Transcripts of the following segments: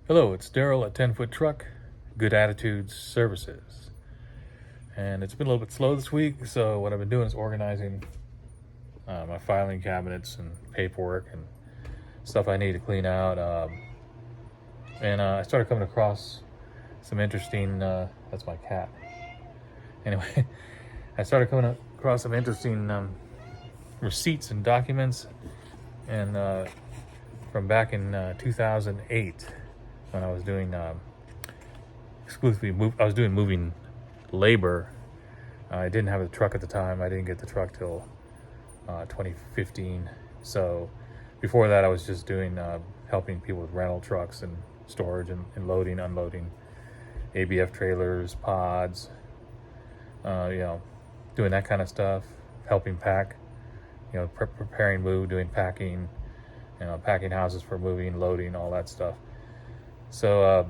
Hello, it's Daryl at 10 Foot Truck, Good Attitudes Services. And it's been a little bit slow this week, so what I've been doing is organizing my filing cabinets and paperwork and stuff I need to clean out. And I started coming across some interesting, that's my cat. Anyway, I started coming across some interesting receipts and documents and from back in 2008 when I was doing I was doing moving labor. I didn't have a truck at the time. I didn't get the truck till 2015. So before that, I was just doing helping people with rental trucks and storage and loading, unloading, ABF trailers, pods, doing that kind of stuff, helping pack, preparing move, doing packing, packing houses for moving, loading, all that stuff. So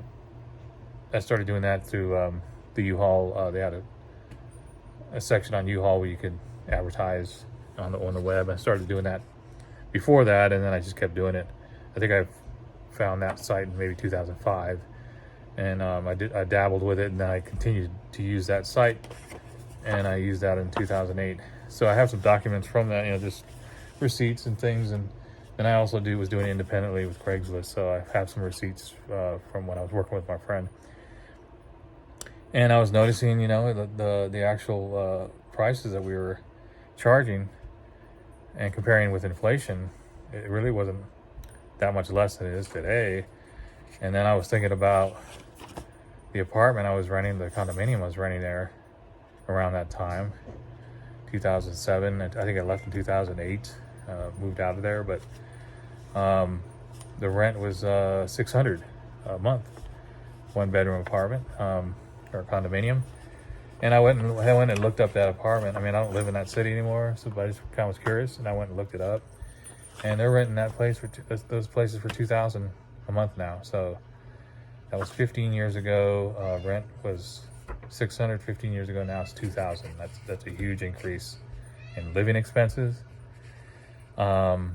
I started doing that through the U-Haul. They had a section on U-Haul where you could advertise on the web. I started doing that before that, and then I just kept doing it. I think I found that site in maybe 2005, and I dabbled with it, and then I continued to use that site, and I used that in 2008. So I have some documents from that, just receipts and things, and then I also was doing it independently with Craigslist. So I have some receipts from when I was working with my friend. And I was noticing, the actual prices that we were charging and comparing with inflation, it really wasn't that much less than it is today. And then I was thinking about the apartment I was renting, the condominium I was renting there around that time, 2007. I think I left in 2008, moved out of there, but the rent was $600 a month, 1-bedroom apartment. Or condominium, and I went and looked up that apartment. I mean, I don't live in that city anymore, so I just kind of was curious, and I went and looked it up, and they're renting that place for those places for $2,000 a month now. So that was 15 years ago. Rent was $600 15 years ago. Now it's $2,000. That's a huge increase in living expenses. Even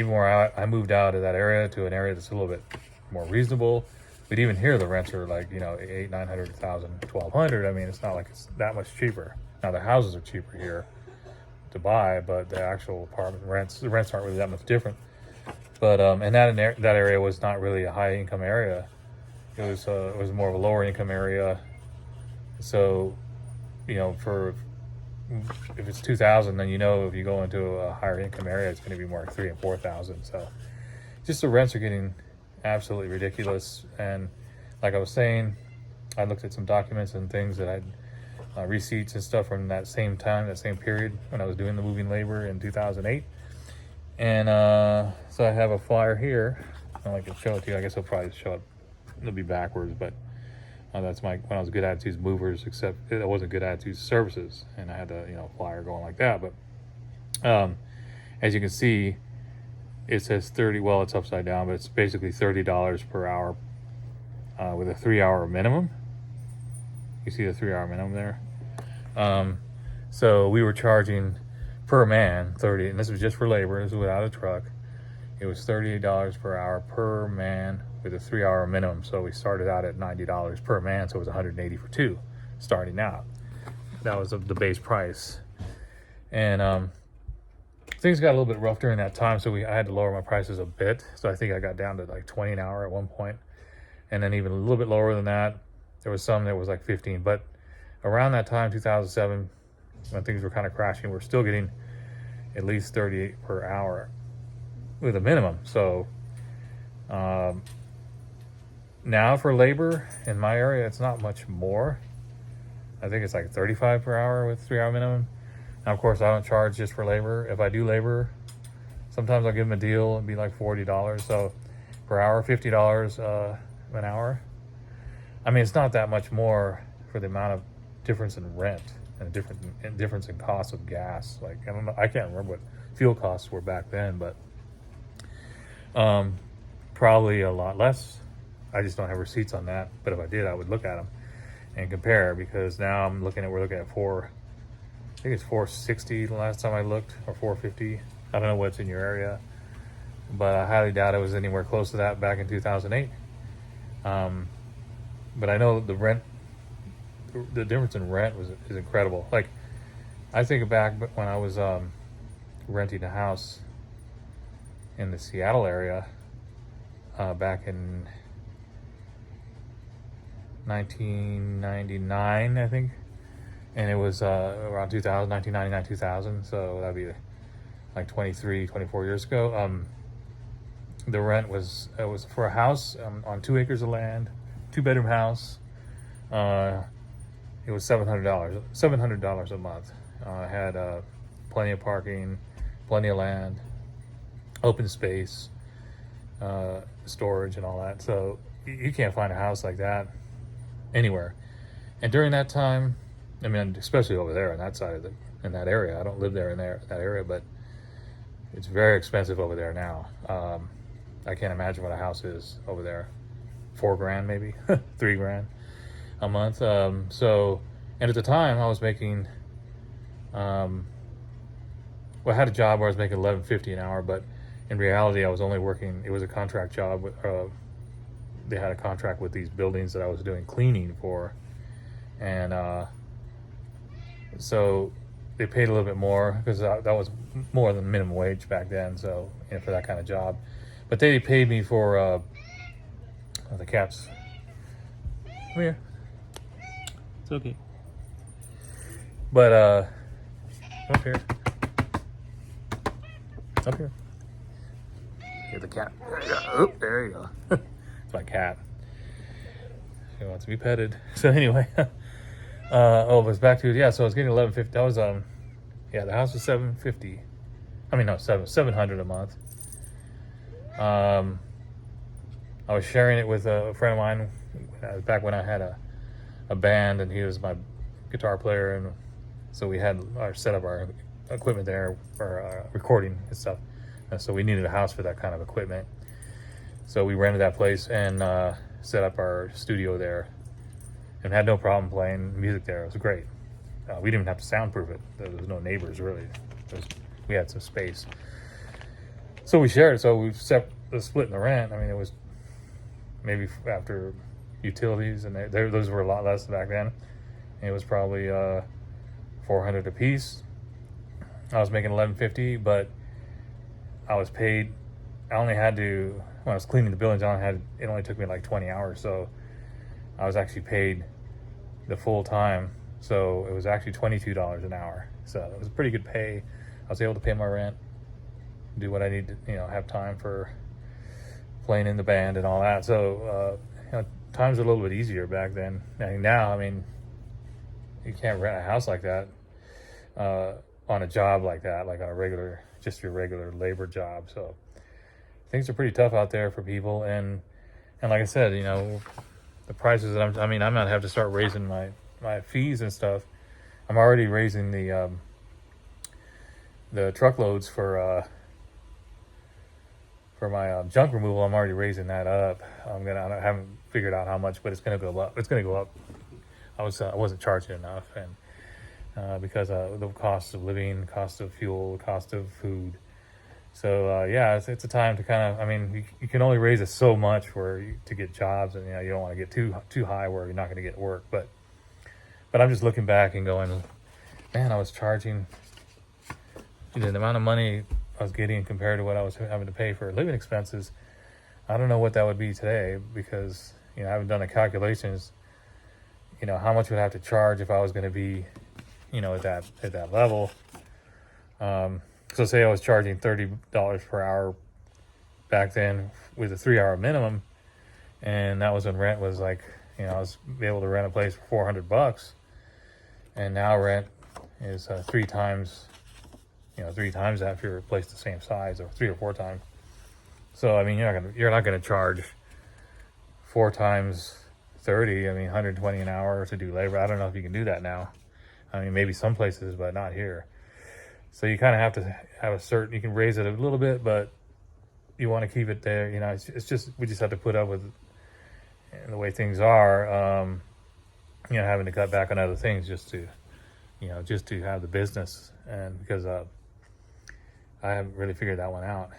where I moved out of that area to an area that's a little bit more reasonable. But even here, the rents are like, $800, $900, $1,000, $1,200. I mean, it's not like it's that much cheaper. Now, the houses are cheaper here to buy, but the actual apartment the rents aren't really that much different. But and that area was not really a high income area. It was more of a lower income area. So, for if it's 2,000, then if you go into a higher income area, it's going to be more like 3,000 and 4,000. So, just the rents are getting absolutely ridiculous. And like I was saying, I looked at some documents and things that had receipts and stuff from that same time, that same period when I was doing the moving labor in 2008. And so I have a flyer here. I can show it to you. I guess I'll probably show it. It'll be backwards, but that's when I was Good Attitudes Movers, except it wasn't Good Attitudes Services, and I had a flyer going like that. But as you can see, it says 30. Well, it's upside down, but it's basically $30 per hour with a 3-hour minimum. You see the 3-hour minimum there. So we were charging per man 30, and this was just for labor. This was without a truck. It was $38 per hour per man with a 3-hour minimum. So we started out at $90 per man, so it was $180 for two starting out. That was the base price, and things got a little bit rough during that time, so I had to lower my prices a bit. So I think I got down to like 20 an hour at one point, and then even a little bit lower than that. There was some that was like 15, but around that time, 2007, when things were kind of crashing, we're still getting at least 38 per hour with a minimum. So now for labor in my area, it's not much more. I think it's like 35 per hour with 3-hour minimum. Now, of course, I don't charge just for labor. If I do labor, sometimes I'll give them a deal. It'd be like $40. So per hour, $50 an hour. I mean, it's not that much more for the amount of difference in rent and difference in cost of gas. Like, I don't know, I can't remember what fuel costs were back then, but probably a lot less. I just don't have receipts on that. But if I did, I would look at them and compare, because now we're looking at I think it's $460 the last time I looked, or $450. I don't know what's in your area. but I highly doubt it was anywhere close to that back in 2008. But I know the difference in rent is incredible. Like, I think back when I was renting a house in the Seattle area back in 1999, I think, and it was around 2000, 1999, 2000. So that'd be like 23, 24 years ago. The rent was for a house on 2 acres of land, 2-bedroom house. It was $700 a month. Had plenty of parking, plenty of land, open space, storage, and all that. So you can't find a house like that anywhere. And during that time, I mean, especially over there on that side of in that area. I don't live there in that area, but it's very expensive over there now. I can't imagine what a house is over there. $4,000 maybe, $3,000 a month. So, and at the time I was making, well, I had a job where I was making $11.50 an hour, but in reality I was only working, it was a contract job with, they had a contract with these buildings that I was doing cleaning for. And, so they paid a little bit more because that was more than minimum wage back then. So, for that kind of job, but they paid me for, the cat's, come here. It's okay. But, up here. Up here. Here's the cat. Oh, there you go. It's my cat. He wants to be petted. So anyway, it was back to, so I was getting $11.50. That was, the house was $750. I mean, no, $700 a month. I was sharing it with a friend of mine back when I had a band, and he was my guitar player, and so we had set up our equipment there for recording and stuff. And so we needed a house for that kind of equipment. So we rented that place and set up our studio there, and had no problem playing music there. It was great. We didn't even have to soundproof it. There was no neighbors really. We had some space. So we shared it. So we split in the rent. I mean, it was maybe after utilities, and those were a lot less back then. And it was probably $400 a piece. I was making $11.50, but I was paid. I only had to, when I was cleaning the buildings, it only took me like 20 hours. So I was actually paid the full time. So it was actually $22 an hour. So it was pretty good pay. I was able to pay my rent, do what I need to, have time for playing in the band and all that. So, times were a little bit easier back then. Now, I mean, you can't rent a house like that on a job like that, like on just your regular labor job. So things are pretty tough out there for people. And like I said, the prices that I might have to start raising my fees and stuff. I'm already raising the truckloads for my junk removal. I'm already raising that up. I haven't figured out how much, but it's gonna go up. It's gonna go up. I wasn't charging enough, and because of the cost of living, cost of fuel, cost of food. So it's a time to kind of. You can only raise it so much to get jobs, and you don't want to get too high where you're not going to get work. But I'm just looking back and going, man, I was charging the amount of money I was getting compared to what I was having to pay for living expenses. I don't know what that would be today, because I haven't done the calculations. How much would I have to charge if I was going to be, at that level. So say I was charging $30 per hour back then with a 3-hour minimum, and that was when rent was like, I was able to rent a place for $400, and now rent is 3 times. 3 times that if you're a place the same size, or 3 or 4 times. So you're not gonna charge 4 times 30. $120 an hour to do labor. I don't know if you can do that now. Maybe some places, but not here. So you kind of have to have a certain. You can raise it a little bit, but you want to keep it there. It's just we just have to put up with the way things are. Having to cut back on other things just to have the business, and because I haven't really figured that one out.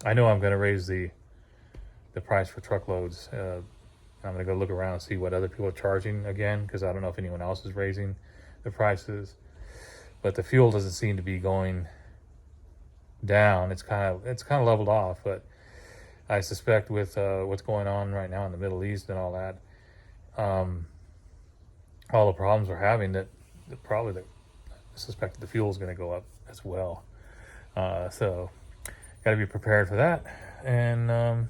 I know I'm going to raise the price for truckloads. I'm going to go look around and see what other people are charging again, because I don't know if anyone else is raising the prices. But the fuel doesn't seem to be going down. It's kind of leveled off. But I suspect with what's going on right now in the Middle East and all that, all the problems we're having, I suspect the fuel is going to go up as well. So got to be prepared for that. And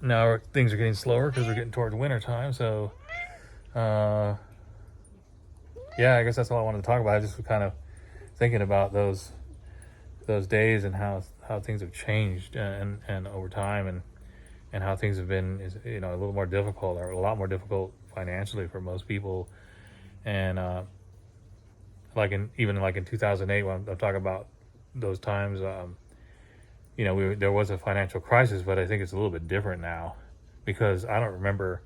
now things are getting slower because we're getting towards winter time. So yeah, I guess that's all I wanted to talk about. I just was kind of thinking about those days and how things have changed and over time, and how things have been a little more difficult, or a lot more difficult financially for most people. And even in 2008, when I'm talking about those times, there was a financial crisis, but I think it's a little bit different now, because I don't remember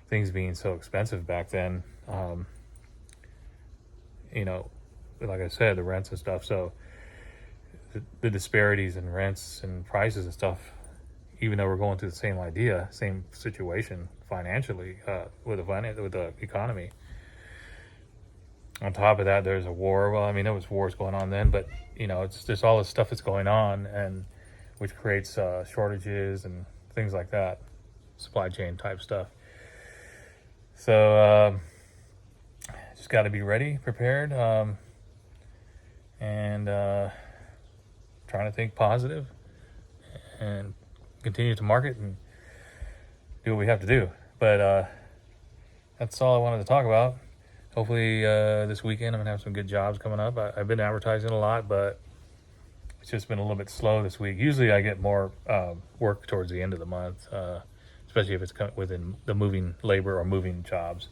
things being so expensive back then. Like I said, the rents and stuff. So the disparities in rents and prices and stuff, even though we're going through the same situation financially, with the economy. On top of that, there's a war. Well, I mean, there was wars going on then, but it's just all this stuff that's going on, and which creates shortages and things like that, supply chain type stuff. So just got to be ready, prepared, and trying to think positive and continue to market and do what we have to do. But that's all I wanted to talk about. Hopefully this weekend I'm going to have some good jobs coming up. I've been advertising a lot, but it's just been a little bit slow this week. Usually I get more work towards the end of the month, especially if it's within the moving labor or moving jobs.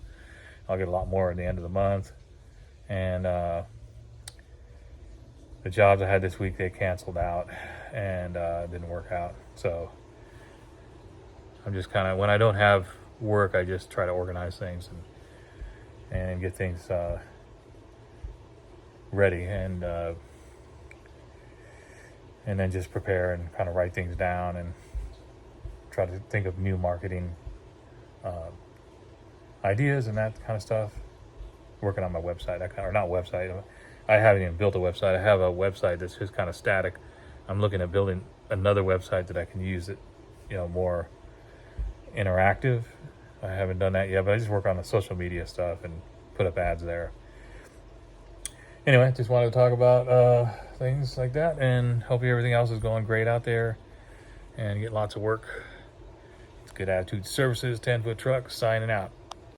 I'll get a lot more at the end of the month. And the jobs I had this week, they canceled out, and it didn't work out. So I'm just kind of, when I don't have work, I just try to organize things and get things ready, and then just prepare and kind of write things down and try to think of new marketing ideas and that kind of stuff. Working on my website, I haven't even built a website. I have a website that's just kind of static. I'm looking at building another website that I can use it, more interactive. I haven't done that yet, but I just work on the social media stuff and put up ads there. Anyway, just wanted to talk about things like that, and hope everything else is going great out there, and get lots of work. It's Good Attitude Services, 10-foot truck, signing out.